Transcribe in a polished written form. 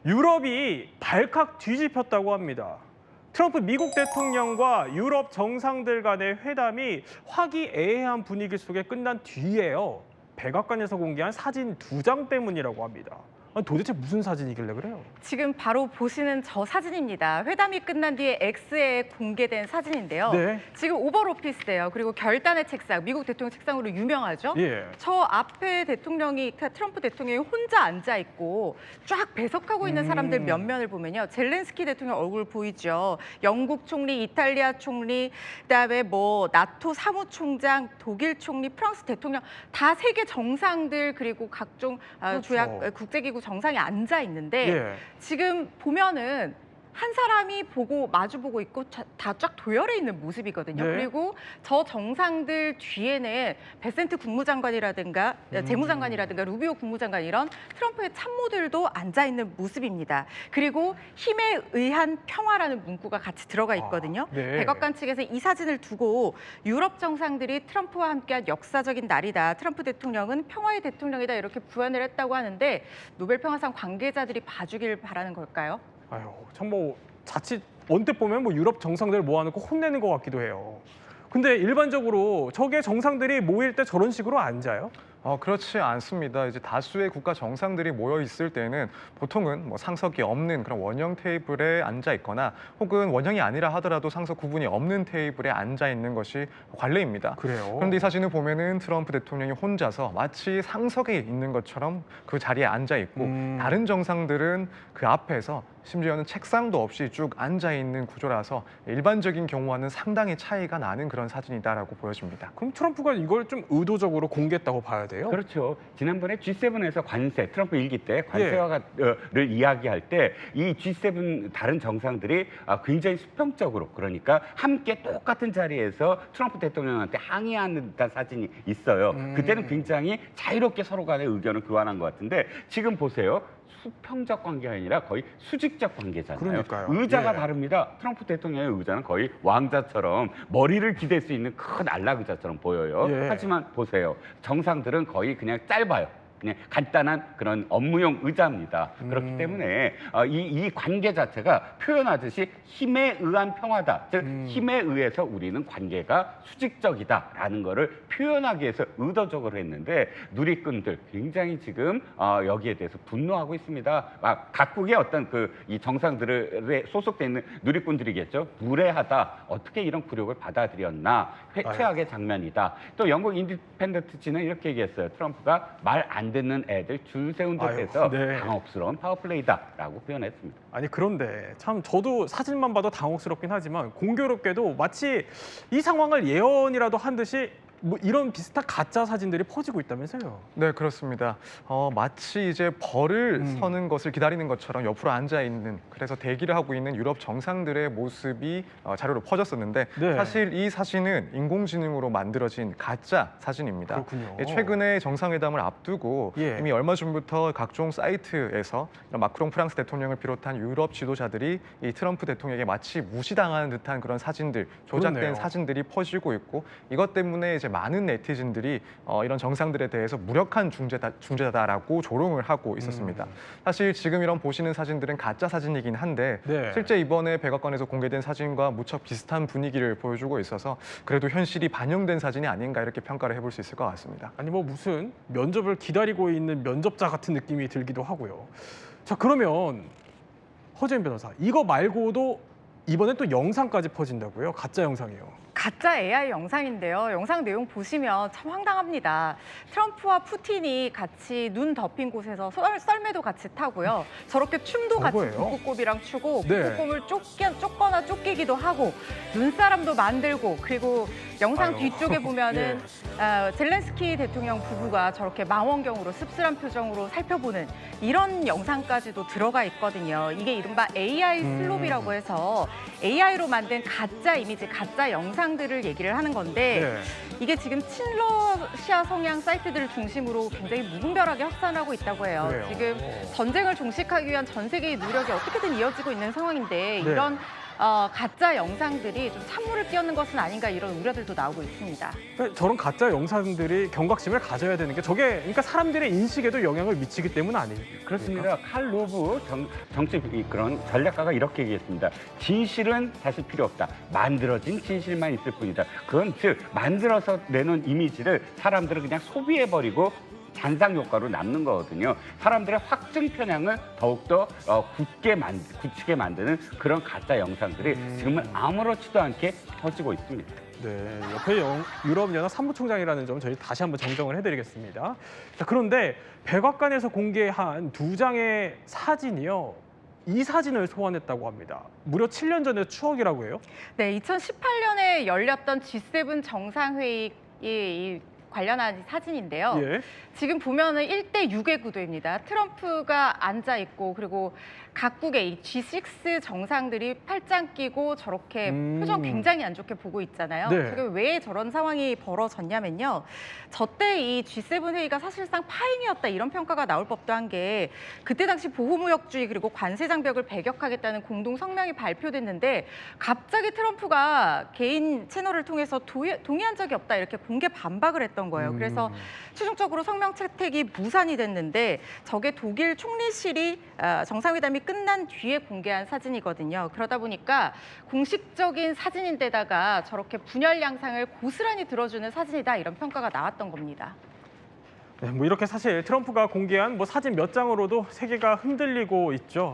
유럽이 발칵 뒤집혔다고 합니다. 트럼프 미국 대통령과 유럽 정상들 간의 회담이 화기애애한 분위기 속에 끝난 뒤에요. 백악관에서 공개한 사진 2장 때문이라고 합니다. 아니, 도대체 무슨 사진이길래 그래요? 지금 바로 보시는 저 사진입니다. 회담이 끝난 뒤에 X에 공개된 사진인데요. 네. 지금 오벌 오피스예요. 그리고 결단의 책상, 미국 대통령 책상으로 유명하죠. 예. 저 앞에 트럼프 대통령이 혼자 앉아 있고 쫙 배석하고 있는 사람들 몇 면을 보면요. 젤렌스키 대통령 얼굴 보이죠. 영국 총리, 이탈리아 총리, 그다음에 나토 사무총장, 독일 총리, 프랑스 대통령 다 세계 정상들 그리고 각종 그렇죠. 조약 국제기구 정상이 앉아 있는데 예. 지금 보면은 한 사람이 마주보고 있고 다 쫙 도열해 있는 모습이거든요. 네. 그리고 저 정상들 뒤에는 베센트 국무장관이라든가 재무장관이라든가 루비오 국무장관 이런 트럼프의 참모들도 앉아 있는 모습입니다. 그리고 힘에 의한 평화라는 문구가 같이 들어가 있거든요. 네. 백악관 측에서 이 사진을 두고 유럽 정상들이 트럼프와 함께한 역사적인 날이다. 트럼프 대통령은 평화의 대통령이다. 이렇게 부연을 했다고 하는데 노벨 평화상 관계자들이 봐주길 바라는 걸까요? 아유, 참 자칫 언뜻 보면 유럽 정상들 모아놓고 혼내는 것 같기도 해요. 근데 일반적으로 저게 정상들이 모일 때 저런 식으로 앉아요? 그렇지 않습니다. 이제 다수의 국가 정상들이 모여 있을 때는 보통은 상석이 없는 그런 원형 테이블에 앉아 있거나 혹은 원형이 아니라 하더라도 상석 구분이 없는 테이블에 앉아 있는 것이 관례입니다. 그래요? 그런데 이 사진을 보면은 트럼프 대통령이 혼자서 마치 상석에 있는 것처럼 그 자리에 앉아 있고 다른 정상들은 그 앞에서 심지어는 책상도 없이 쭉 앉아 있는 구조라서 일반적인 경우와는 상당히 차이가 나는 그런 사진이다라고 보여집니다. 그럼 트럼프가 이걸 좀 의도적으로 공개했다고 봐야 돼요? 그렇죠. 지난번에 G7에서 트럼프 일기 때 관세를 이야기할 때 이 G7 다른 정상들이 굉장히 수평적으로 그러니까 함께 똑같은 자리에서 트럼프 대통령한테 항의하는 듯한 사진이 있어요. 그때는 굉장히 자유롭게 서로 간의 의견을 교환한 것 같은데 지금 보세요. 수평적 관계가 아니라 거의 수직적 관계잖아요. 그러니까요. 의자가 예. 다릅니다. 트럼프 대통령의 의자는 거의 왕자처럼 머리를 기댈 수 있는 큰 안락 의자처럼 보여요. 예. 하지만 보세요. 정상들은 거의 그냥 짧아요. 그냥 간단한 그런 업무용 의자입니다. 그렇기 때문에 이 관계 자체가 표현하듯이 힘에 의한 평화다. 즉 힘에 의해서 우리는 관계가 수직적이다라는 거를 표현하기 위해서 의도적으로 했는데 누리꾼들 굉장히 지금 여기에 대해서 분노하고 있습니다. 각국의 어떤 이 정상들에 소속돼 있는 누리꾼들이겠죠. 무례하다. 어떻게 이런 굴욕을 받아들였나. 최악의 장면이다. 또 영국 인디펜던트지는 이렇게 얘기했어요. 트럼프가 말 안 듣는 애들 줄 세운 듯해서 네. 당혹스러운 파워플레이다라고 표현했습니다. 아니 그런데 참 저도 사진만 봐도 당혹스럽긴 하지만 공교롭게도 마치 이 상황을 예언이라도 한 듯이 이런 비슷한 가짜 사진들이 퍼지고 있다면서요? 네, 그렇습니다. 마치 이제 벌을 서는 것을 기다리는 것처럼 옆으로 앉아 있는 그래서 대기를 하고 있는 유럽 정상들의 모습이 자료로 퍼졌었는데 네. 사실 사실 이 사진은 인공지능으로 만들어진 가짜 사진입니다. 그렇군요. 최근에 정상회담을 앞두고 예. 이미 얼마 전부터 각종 사이트에서 이런 마크롱 프랑스 대통령을 비롯한 유럽 지도자들이 이 트럼프 대통령에게 마치 무시당하는 듯한 그런 사진들, 조작된 그렇네요. 사진들이 퍼지고 있고 이것 때문에 이제 많은 네티즌들이 이런 정상들에 대해서 무력한 중재자다라고 조롱을 하고 있었습니다. 사실 지금 이런 보시는 사진들은 가짜 사진이긴 한데 네. 실제 이번에 백악관에서 공개된 사진과 무척 비슷한 분위기를 보여주고 있어서 그래도 현실이 반영된 사진이 아닌가 이렇게 평가를 해볼 수 있을 것 같습니다. 아니 무슨 면접을 기다리고 있는 면접자 같은 느낌이 들기도 하고요. 자 그러면 허재인 변호사 이거 말고도 이번엔 또 영상까지 퍼진다고요? 가짜 영상이요. 가짜 AI 영상인데요. 영상 내용 보시면 참 황당합니다. 트럼프와 푸틴이 같이 눈 덮인 곳에서 썰매도 같이 타고요. 저렇게 춤도 같이 저거예요? 북극곰이랑 추고 네. 북극곰을 쫓거나 쫓기기도 하고 눈사람도 만들고 그리고 영상 아유. 뒤쪽에 보면은 젤렌스키 대통령 부부가 저렇게 망원경으로 씁쓸한 표정으로 살펴보는 이런 영상까지도 들어가 있거든요. 이게 이른바 AI 슬롭이라고 해서 AI로 만든 가짜 이미지, 가짜 영상들을 얘기를 하는 건데 네. 이게 지금 친러시아 성향 사이트들을 중심으로 굉장히 무분별하게 확산하고 있다고 해요. 그래요. 지금 전쟁을 종식하기 위한 전 세계의 노력이 어떻게든 이어지고 있는 상황인데 네. 이런 가짜 영상들이 좀 찬물을 끼얹는 것은 아닌가 이런 우려들도 나오고 있습니다. 그러니까 저런 가짜 영상들이 경각심을 가져야 되는 게 저게 그러니까 사람들의 인식에도 영향을 미치기 때문 아닙니까? 그렇습니다. 칼 로브 정치 그런 전략가가 이렇게 얘기했습니다. 진실은 사실 필요 없다. 만들어진 진실만 있을 뿐이다. 그건 즉 만들어서 내놓은 이미지를 사람들은 그냥 소비해버리고 잔상 효과로 남는 거거든요. 사람들의 확증 편향을 더욱더 굳히게 만드는 그런 가짜 영상들이 지금은 아무렇지도 않게 퍼지고 있습니다. 네, 옆에 유럽연합 사무총장이라는 점 저희 다시 한번 정정을 해드리겠습니다. 자, 그런데 백악관에서 공개한 2장의 사진이요. 이 사진을 소환했다고 합니다. 무려 7년 전의 추억이라고 해요. 네, 2018년에 열렸던 G7 정상회의 이 관련한 사진인데요. 예. 지금 보면은 1대6의 구도입니다. 트럼프가 앉아 있고 그리고 각국의 이 G6 정상들이 팔짱 끼고 저렇게 표정 굉장히 안 좋게 보고 있잖아요. 네. 저게 왜 저런 상황이 벌어졌냐면요. 저때 이 G7 회의가 사실상 파행이었다 이런 평가가 나올 법도 한 게 그때 당시 보호무역주의 그리고 관세 장벽을 배격하겠다는 공동 성명이 발표됐는데 갑자기 트럼프가 개인 채널을 통해서 동의한 적이 없다 이렇게 공개 반박을 했던 거예요. 그래서 최종적으로 성명 채택이 무산이 됐는데 저게 독일 총리실이 정상회담이 끝난 뒤에 공개한 사진이거든요. 그러다 보니까 공식적인 사진인데다가 저렇게 분열 양상을 고스란히 들어주는 사진이다 이런 평가가 나왔던 겁니다. 네, 뭐 이렇게 사실 트럼프가 공개한 뭐 사진 몇 장으로도 세계가 흔들리고 있죠.